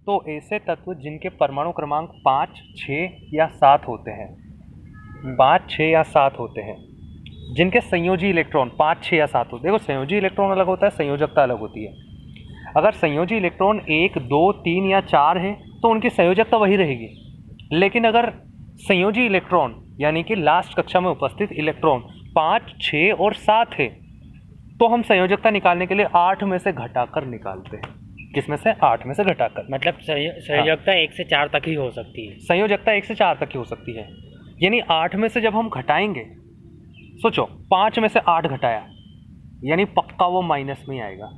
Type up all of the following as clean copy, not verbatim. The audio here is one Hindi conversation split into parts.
तो ऐसे तत्व जिनके परमाणु क्रमांक 5, 6 या 7 होते हैं, 5, 6 या 7 होते हैं, जिनके संयोजी इलेक्ट्रॉन 5, 6 या 7 होते हैं। देखो संयोजी इलेक्ट्रॉन अलग होता है, संयोजकता अलग होती है। अगर संयोजी इलेक्ट्रॉन 1, 2, 3 या 4 है तो उनकी संयोजकता वही रहेगी। लेकिन अगर संयोजी इलेक्ट्रॉन यानी कि लास्ट कक्षा में उपस्थित इलेक्ट्रॉन 5, 6 और 7 है तो हम संयोजकता निकालने के लिए 8 में से घटाकर निकालते हैं। किसमें से? 8 में से घटाकर। मतलब संयोजकता 1 से 4 तक ही हो सकती है। संयोजकता 1 से 4 तक ही हो सकती है। यानी 8 में से जब हम घटाएंगे, सोचो 5 में से 8 घटाया यानी पक्का वो माइनस में आएगा,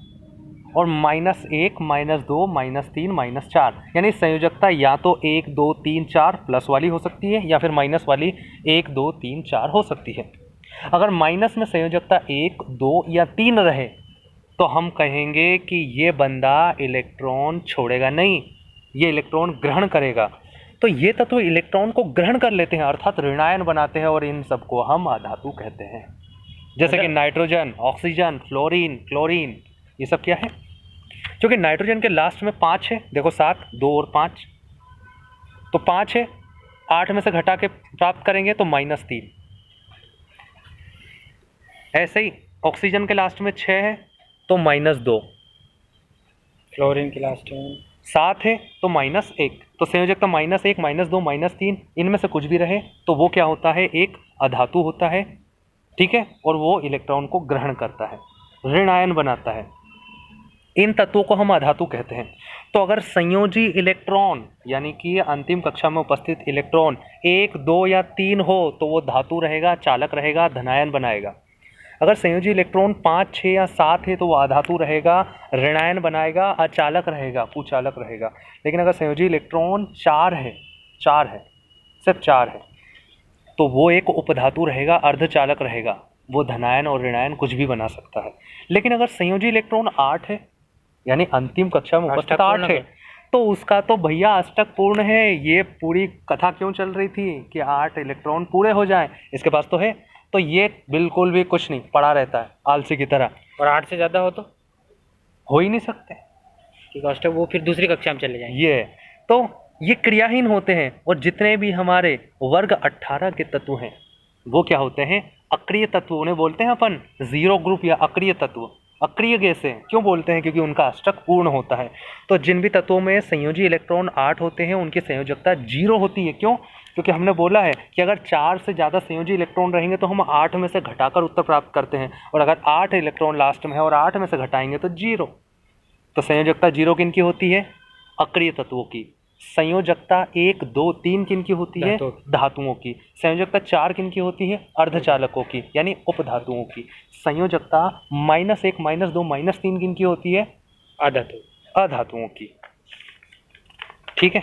और -1, -2, -3, -4 यानी संयोजकता या तो 1, 2, 3, 4 प्लस वाली हो सकती है या फिर माइनस वाली 1, 2, 3, 4 हो सकती है। अगर माइनस में संयोजकता 1, 2 या 3 रहे तो हम कहेंगे कि ये बंदा इलेक्ट्रॉन छोड़ेगा नहीं, ये इलेक्ट्रॉन ग्रहण करेगा। तो ये तत्व इलेक्ट्रॉन को ग्रहण कर लेते हैं अर्थात ऋणायन बनाते हैं, और इन सबको हम अधातु कहते हैं। जैसे कि नाइट्रोजन, ऑक्सीजन, फ्लोरीन, क्लोरीन, ये सब क्या है? क्योंकि नाइट्रोजन के लास्ट में 5 है, देखो 7, 2 और 5, तो 5 है, 8 में से घटा के प्राप्त करेंगे तो -3। ऐसे ही ऑक्सीजन के लास्ट में 6 है तो -2, फ्लोरीन के लास्ट में 7 है तो -1, तो संयोजकता -1, -2, -3 इनमें से कुछ भी रहे तो वो क्या होता है? एक अधातु होता है, ठीक है, और वो इलेक्ट्रॉन को ग्रहण करता है, ऋणायन बनाता है। इन तत्वों को हम अधातु कहते हैं। तो अगर संयोजी इलेक्ट्रॉन यानी कि अंतिम कक्षा में उपस्थित इलेक्ट्रॉन 1, 2 या 3 हो तो वो धातु रहेगा, चालक रहेगा, धनायन बनाएगा। अगर संयोजी इलेक्ट्रॉन 5, 6 या 7 है तो वो अधातु रहेगा, ऋणायन बनाएगा, अचालक रहेगा, कुचालक रहेगा। लेकिन अगर संयोजी इलेक्ट्रॉन 4 है, सिर्फ 4 है, तो वो एक उपधातु रहेगा, अर्धचालक रहेगा, वो धनायन और ऋणायन कुछ भी बना सकता है। लेकिन अगर संयोजी इलेक्ट्रॉन 8 है यानी अंतिम कक्षा में उपस्थित 8 है तो उसका तो भैया अष्टक पूर्ण है। ये पूरी कथा क्यों चल रही थी कि 8 इलेक्ट्रॉन पूरे हो जाएं, इसके पास तो है, तो ये बिल्कुल भी कुछ नहीं, पड़ा रहता है आलसी की तरह। और 8 से ज़्यादा हो तो हो ही नहीं सकते, कि अष्टक वो फिर दूसरी कक्षा में चले जाएंगे। ये तो ये क्रियाहीन होते हैं। और जितने भी हमारे वर्ग 18 के तत्व हैं वो क्या होते हैं? अक्रिय तत्व। उन्हें बोलते हैं अपन जीरो ग्रुप या अक्रिय तत्व। अक्रिय कैसे क्यों बोलते हैं? क्योंकि उनका अष्टक पूर्ण होता है। तो जिन भी तत्वों में संयोजी इलेक्ट्रॉन 8 होते हैं उनकी संयोजकता 0 होती है। क्यों? क्योंकि हमने बोला है कि अगर 4 से ज़्यादा संयोजी इलेक्ट्रॉन रहेंगे तो हम 8 में से घटाकर उत्तर प्राप्त करते हैं, और अगर 8 इलेक्ट्रॉन लास्ट में है और 8 में से घटाएंगे तो 0। तो संयोजकता 0 किनकी होती है? अक्रिय तत्वों की। संयोजकता 1, 2, 3 किनकी होती है? धातुओं की। संयोजकता 4 किनकी होती है? अर्धचालकों की यानी उपधातुओं की। संयोजकता -1, -2, -3 किनकी होती है? अधातुओं की। ठीक है।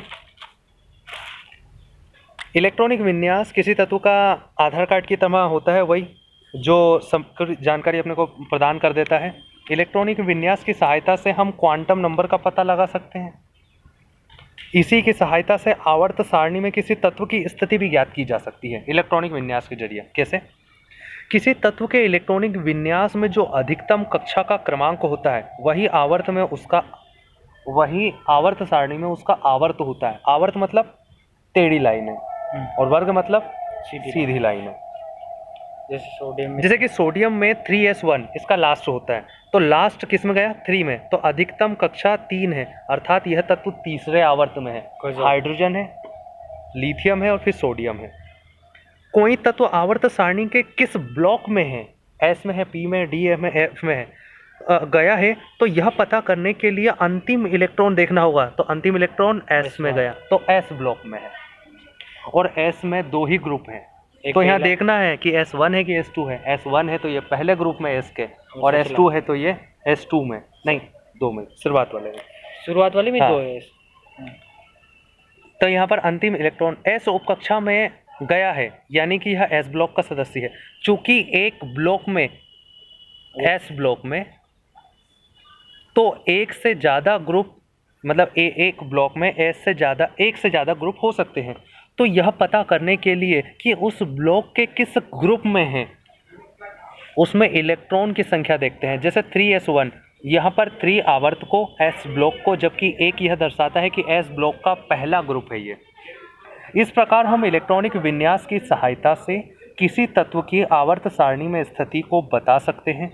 इलेक्ट्रॉनिक विन्यास किसी तत्व का आधार कार्ड की तरह होता है, वही जो समग्र जानकारी अपने को प्रदान कर देता है। इलेक्ट्रॉनिक विन्यास की सहायता से हम क्वांटम नंबर का पता लगा सकते हैं। इसी की सहायता से आवर्त सारणी में किसी तत्व की स्थिति भी ज्ञात की जा सकती है इलेक्ट्रॉनिक विन्यास के जरिए। कैसे? किसी तत्व के इलेक्ट्रॉनिक विन्यास में जो अधिकतम कक्षा का क्रमांक होता है वही आवर्त सारणी में उसका आवर्त होता है। आवर्त मतलब टेढ़ी लाइन है और वर्ग मतलब सीधी लाइन है। जैसे कि सोडियम में 3s1 इसका लास्ट होता है, तो लास्ट किस में गया? 3 में। तो अधिकतम कक्षा 3 है, अर्थात यह तत्व तीसरे आवर्त में है। हाइड्रोजन है, लिथियम है और फिर सोडियम है। कोई तत्व आवर्त सारणी के किस ब्लॉक में है, एस में है, पी में, डी में, एफ में है, गया है, तो यह पता करने के लिए अंतिम इलेक्ट्रॉन देखना होगा। तो अंतिम इलेक्ट्रॉन एस में गया तो एस ब्लॉक में है, और एस में 2 ही ग्रुप हैं। तो यहाँ देखना है कि S1 है कि S2 है। S1 है तो ये पहले ग्रुप में S के, और S2 है तो ये S2 में, नहीं 2 में, शुरुआत वाले में 2 है। तो यहाँ पर अंतिम इलेक्ट्रॉन S उपकक्षा में गया है यानी कि यह S ब्लॉक का सदस्य है। चूंकि एक ब्लॉक में S ब्लॉक में तो एक से ज़्यादा ग्रुप, मतलब एक ब्लॉक में एक से ज़्यादा ग्रुप हो सकते हैं। तो यह पता करने के लिए कि उस ब्लॉक के किस ग्रुप में है उसमें इलेक्ट्रॉन की संख्या देखते हैं। जैसे 3s1 यहाँ पर 3 आवर्तकों S ब्लॉक को, जबकि एक यह दर्शाता है कि S ब्लॉक का पहला ग्रुप है ये। इस प्रकार हम इलेक्ट्रॉनिक विन्यास की सहायता से किसी तत्व की आवर्त सारणी में स्थिति को बता सकते हैं।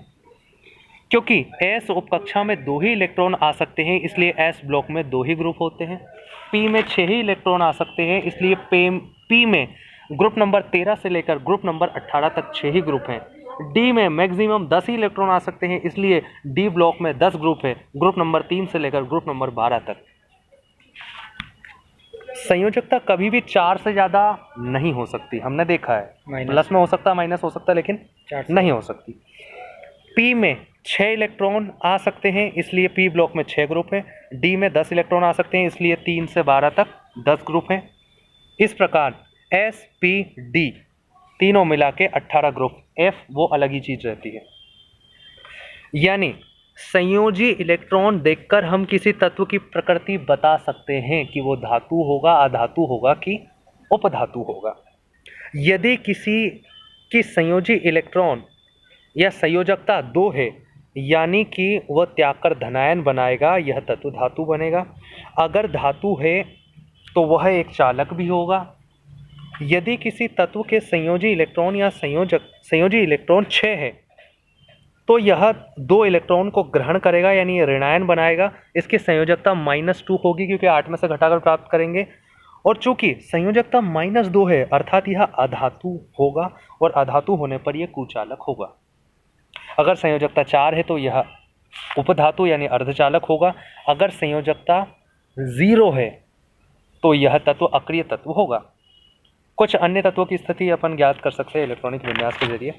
क्योंकि S उपकक्षा में 2 ही इलेक्ट्रॉन आ सकते हैं, इसलिए S ब्लॉक में 2 ही ग्रुप होते हैं। P में 6 ही इलेक्ट्रॉन आ सकते हैं, इसलिए P में ग्रुप नंबर 13 से लेकर ग्रुप नंबर 18 तक 6 ही ग्रुप हैं। D में मैक्सिमम 10 ही इलेक्ट्रॉन आ सकते हैं, इसलिए D ब्लॉक में 10 ग्रुप है, ग्रुप नंबर 3 से लेकर ग्रुप नंबर 12 तक। संयोजकता कभी भी 4 से ज़्यादा नहीं हो सकती, हमने देखा है। प्लस में हो सकता है, माइनस हो सकता है, लेकिन नहीं हो सकती। P में 6 इलेक्ट्रॉन आ सकते हैं, इसलिए P ब्लॉक में 6 ग्रुप हैं। D में 10 इलेक्ट्रॉन आ सकते हैं, इसलिए 3 से 12 तक 10 ग्रुप हैं। इस प्रकार S, P, D तीनों मिला के 18 ग्रुप। F वो अलग ही चीज़ रहती है। यानी संयोजी इलेक्ट्रॉन देखकर हम किसी तत्व की प्रकृति बता सकते हैं कि वो धातु होगा, अधातु होगा कि उपधातु होगा। यदि किसी की संयोजी इलेक्ट्रॉन या संयोजकता 2 है, यानी कि वह त्याग कर धनायन बनाएगा, यह तत्व धातु बनेगा। अगर धातु है तो वह एक चालक भी होगा। यदि किसी तत्व के संयोजी इलेक्ट्रॉन या संयोजी इलेक्ट्रॉन 6 है, तो यह 2 इलेक्ट्रॉन को ग्रहण करेगा, यानी ये ऋणायन बनाएगा। इसकी संयोजकता -2 होगी, क्योंकि 8 में से घटाकर प्राप्त करेंगे। और चूंकि संयोजकता -2 है, अर्थात यह अधातु होगा, और अधातु होने पर यह कुचालक होगा। अगर संयोजकता 4 है तो यह उपधातु यानी अर्धचालक होगा। अगर संयोजकता 0 है तो यह तत्व अक्रिय तत्व होगा। कुछ अन्य तत्वों की स्थिति अपन ज्ञात कर सकते हैं इलेक्ट्रॉनिक विन्यास के जरिए।